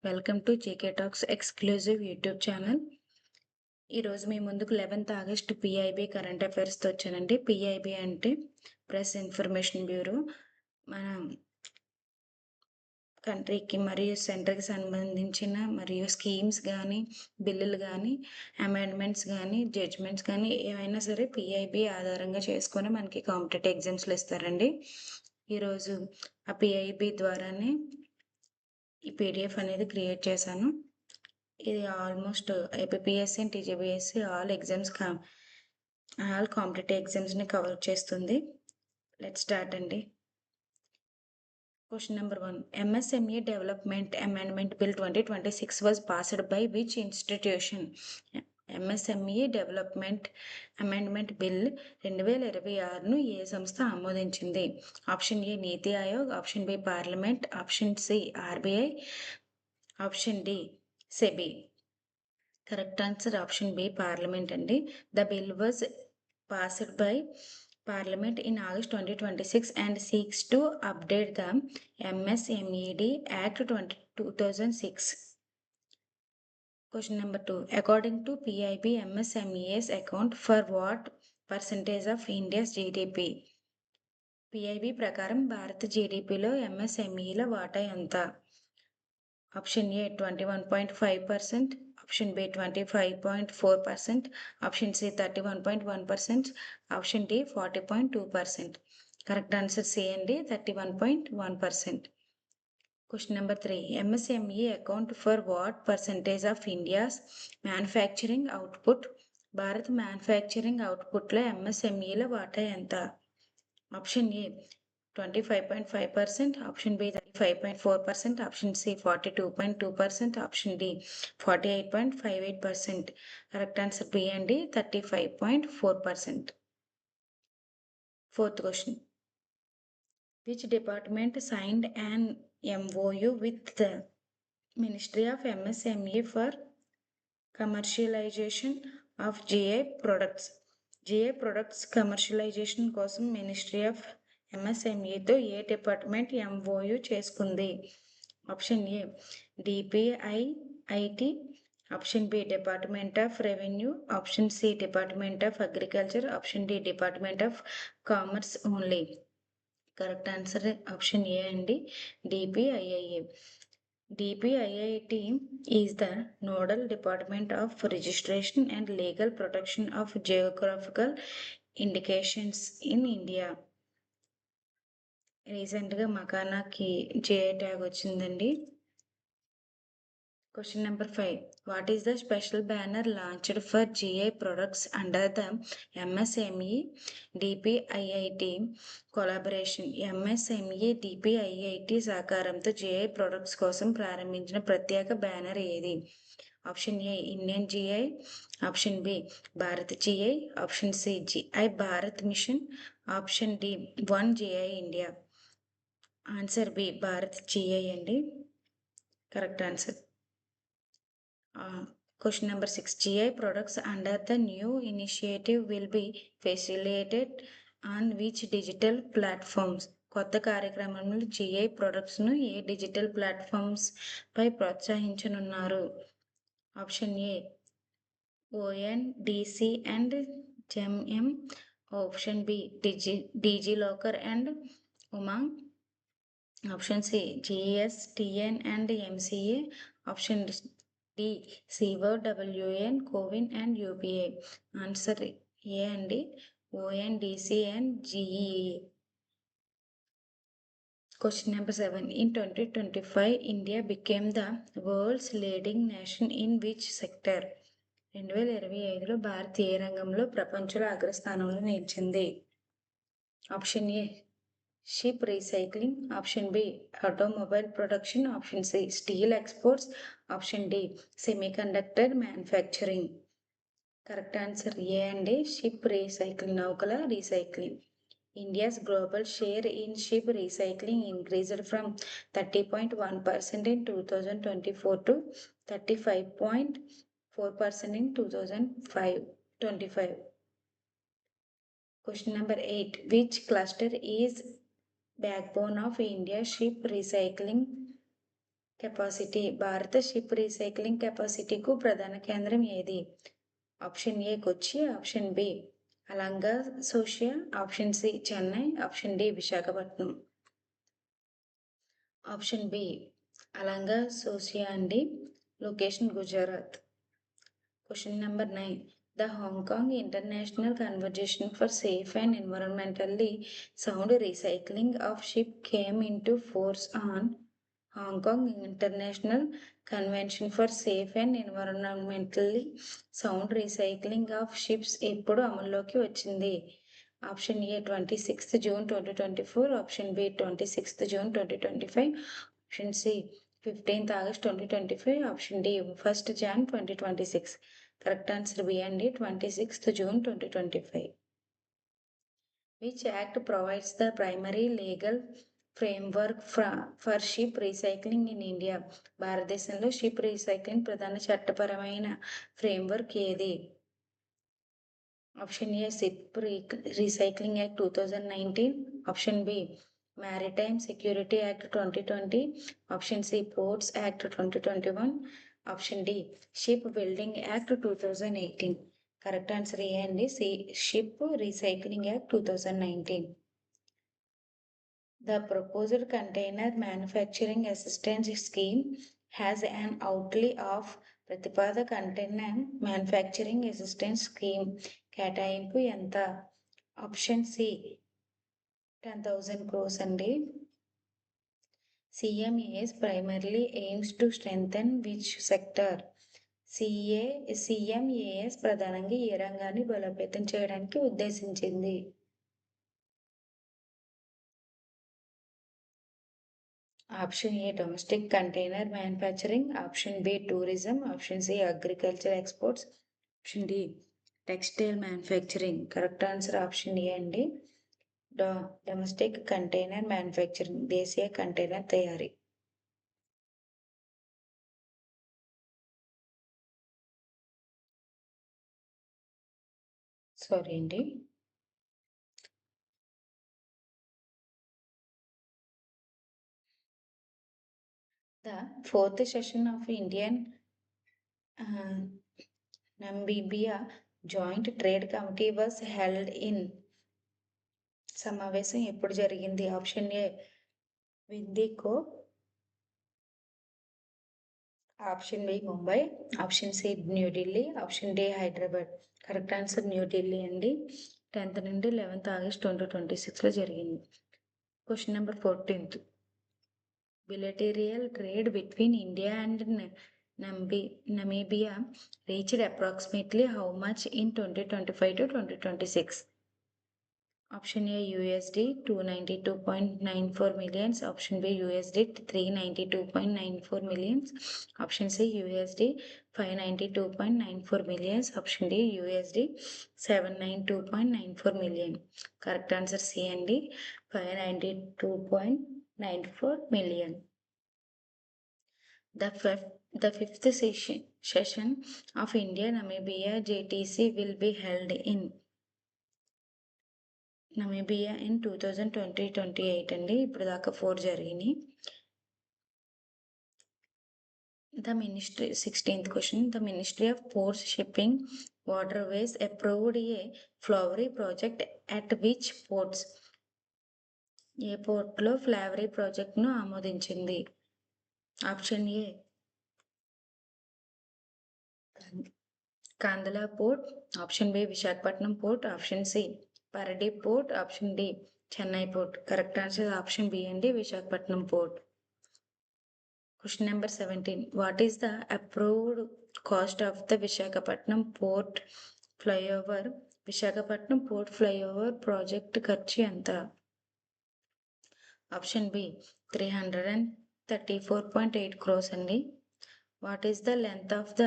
Welcome to JK talks exclusive YouTube channel. ఈరోజు మీ ముందుకు 11th August PIB current అఫైర్స్తో వచ్చానండి. PIB అంటే ప్రెస్ ఇన్ఫర్మేషన్ బ్యూరో. మన కంట్రీకి మరియు సెంటర్కి సంబంధించిన మరియు స్కీమ్స్ కానీ, బిల్లులు కానీ, అమెండ్మెంట్స్ కానీ, జడ్జ్మెంట్స్ కానీ ఏవైనా సరే పిఐబి ఆధారంగా చేసుకొని మనకి కాంపిటేటివ్ ఎగ్జామ్స్లో ఇస్తారండి. ఈరోజు ఆ పిఐబి ద్వారానే ఈ పీడిఎఫ్ అనేది క్రియేట్ చేశాను. ఇది almost APSC and TGPSC all competitive ఎగ్జామ్స్ని కవర్ చేస్తుంది. లెట్స్ స్టార్ట్ అండి. Question number 1. MSME Development Amendment Bill 2026 was passed by which institution? MSME Development Amendment Bill 2026ను ఏ సంస్థ ఆమోదించింది? Option A NITI Aayog, option B Parliament, option C RBI, option D SEBI. Correct answer option B Parliament అండి. The bill was passed by Parliament in August 2026 and seeks to update the MSMED Act 2006. Question number 2. According to PIB, MSMEs account for what percentage of India's GDP? PIB ప్రకారం భారత జీడిపిలో ఎంఎస్ఎంఈల వాటా ఎంత? Option A 21.5%, option B 25.4%, option C 31.1%, option D 40.2%. Correct answer C అండి, 31.1%. Question number 3. MSME account for what percentage of India's manufacturing output? Bharat manufacturing అవుట్పుట్లో ఎంఎస్ఎంఈల వాటా ఎంత? Option A 25.5%, option B 35.4%, option C 42.2%, option D 48.58%. Correct answer B అండి, 35.4%. Fourth question. Which department signed an MOU with the Ministry of MSME for commercialization of GI products? GI products commercialization కోసం ministry of ఎంఎస్ఎంఈతో ఏ department MOU చేసుకుంది? Option A DPIIT, option B department of revenue, option C department of agriculture, option D department of commerce only. Correct answer option A అండి, DPIIA. DPIIT is the nodal department of registration and legal protection of geographical indications in India. రీసెంట్గా మకానాకి GI tag వచ్చిందండి. Question number 5. What is the special banner launched for GI products under the MSME DPIIT collaboration? MSME DPIIT సహకారంతో GI products కోసం ప్రారంభించిన ప్రత్యేక banner ఏది? Option A Indian GI, option B Bharat GI, option C GI Bharat mission, option D one GI India. Answer B Bharat GI అండి, correct answer. Question number 6. GI products under the new initiative will be facilitated on which digital platforms? కొత్త కార్యక్రమంలో GI ప్రొడక్ట్స్ను ఏ digital platforms పై ప్రోత్సహించనున్నారు? Option A ONDC and GeM, option B DigiLocker and Umang, option C GSTN and MCA, option D COWN CoWIN and UPI. Answer A అండి, ONDC and GEA. Question number 7. In 2025, India became the world's leading nation in which sector? 2025లో భారత్ ఏ రంగంలో ప్రపంచంలో అగ్రస్థానంలో నిలిచింది? Option A ship recycling, option B automobile production, option C steel exports, option D semiconductor manufacturing. Correct answer A అండి, ship recycling, నౌకల recycling. India's global share in ship recycling increased from 30.1% in 2024 to 35.4% in 2025. Question number 8. Which cluster is backbone of India's ship recycling capacity. భారత ship recycling కెపాసిటీకు ప్రధాన కేంద్రం ఏది? Option A Kochi, option B Alang Sosiya, option C Chennai, option D Visakhapatnam. Option B Alang Sosiya అండి. Location Gujarat. Question number 9. The Hong Kong International Convention for Safe and Environmentally Sound Recycling of Ship came into force on Hong Kong International Convention for Safe and Environmentally Sound Recycling of Ships ఎప్పుడు అమల్లోకి వచ్చింది? Option A 26th June 2024, option B 26th June 2025, option C 15th August 2025, option D 1st Jan 2026. Correct answer B అండి, 26th June 2025. Which act provides the primary legal framework for ship recycling in India? భారతదేశంలో ship recycling ప్రధాన చట్టపరమైన framework ఏది? Option A ship recycling act 2019, option B maritime security act 2020, option C ports act 2021, option D ship building act 2018. Correct answer A అండి, ship recycling act 2019. The proposed container manufacturing assistance scheme has an outlay of ప్రతిపాద container manufacturing assistance scheme కేటాయింపు ఎంత? Option C 10,000 crores అండి. CMAS primarily aims to strengthen which sector? CMAS ప్రధానంగా ఏ రంగాన్ని బలోపేతం చేయడానికి ఉద్దేశించింది? Option A domestic container manufacturing, option B tourism, option C agriculture exports, option D textile manufacturing. Correct answer option A అండి, domestic container manufacturing, దేశీయ container తయారీ. Sorry అండి. The fourth session of Indian Namibia Joint Trade Committee was held in. సమావేశం ఎప్పుడు జరిగింది? Option A విందీకో, option B Mumbai, option C New Delhi, option D Hyderabad. Correct answer New Delhi అండి. 10th నుండి 11th August 2026లో జరిగింది. Question number 14. Bilateral trade between India and Namibia reached approximately how much in 2025 to 2026? Option A USD 292.94 million, option B USD 392.94 million, option C USD 592.94 million, option D USD 792.94 million. Correct answer C అండి, 592.94 million. The fifth session of India-Namibia JTC will be held in Namibia in 2028 అండి. ఇప్పుడు దాకా 4 జరిగినాయి. The 16th question. The Ministry of Ports, Shipping, Waterways approved a Flowery project at which ports? ఏ పోర్ట్లో ఫ్లవరీ ప్రాజెక్ట్ను ఆమోదించింది? Option A Kandla port, option B Visakhapatnam port, option C Paradip port, option D Chennai port. Correct answer option B అండి, Visakhapatnam port. Question number 17. What is the approved cost of the Visakhapatnam port flyover? Visakhapatnam port flyover project ఖర్చు ఎంత? Option B 334.8 crores అండి. What is the length of the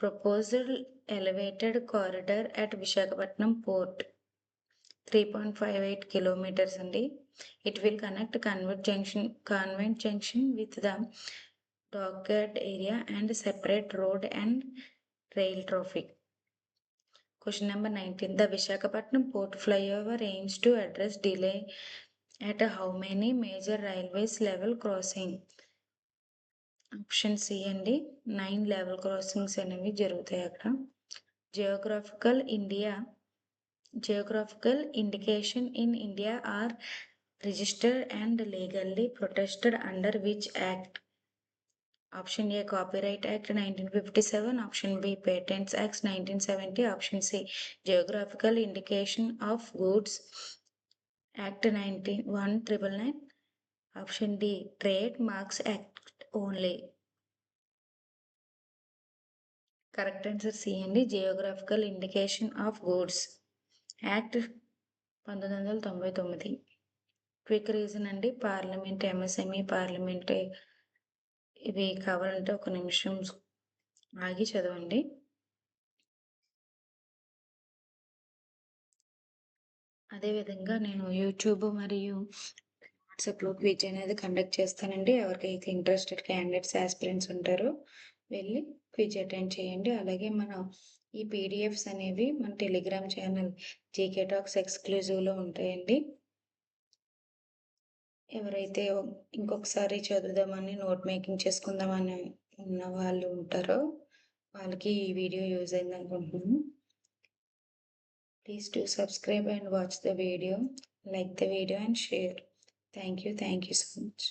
proposed elevated corridor at Visakhapatnam port? 3.58 kilometers అండి. It will connect convent junction with the dockyard area and separate road and rail traffic. Question number 19. The Visakhapatnam Port flyover aims to address delay at how many major railways level crossing? Option C అండి. 9 level crossings అనేవి జరుగుతాయి అక్కడ. Geographical India Geographical indication in India are registered and legally protected under which act? Option A Copyright Act 1957, option B Patents Act 1970, option C Geographical Indication of Goods Act 1999, option D Trademarks Act only. Correct answer C అండి. Geographical indication of goods act 1999. Quick reason అండి. Parliament, MSME Parliament ఇవి కావాలంటే ఒక నిమిషం ఆగి చదవండి. అదేవిధంగా నేను యూట్యూబ్ మరియు వాట్సాప్లో క్విజ్ అనేది కండక్ట్ చేస్తానండి. ఎవరికైతే ఇంట్రెస్టెడ్ క్యాండిడేట్స్ ఆస్పిరెంట్స్ ఉంటారో వెళ్ళి క్విజ్ అటెండ్ చేయండి. అలాగే మన ఈ పీడిఎఫ్స్ అనేవి మన టెలిగ్రామ్ ఛానల్ జీకే టాక్స్ ఎక్స్క్లూజివ్లో ఉంటాయండి. ఎవరైతే ఇంకొకసారి చదువుదామని నోట్ మేకింగ్ చేసుకుందామని ఉన్న వాళ్ళు ఉంటారో వాళ్ళకి ఈ వీడియో యూజ్ అయింది అనుకుంటున్నాను. Please do subscribe and watch the video, like the video and share. Thank you so much.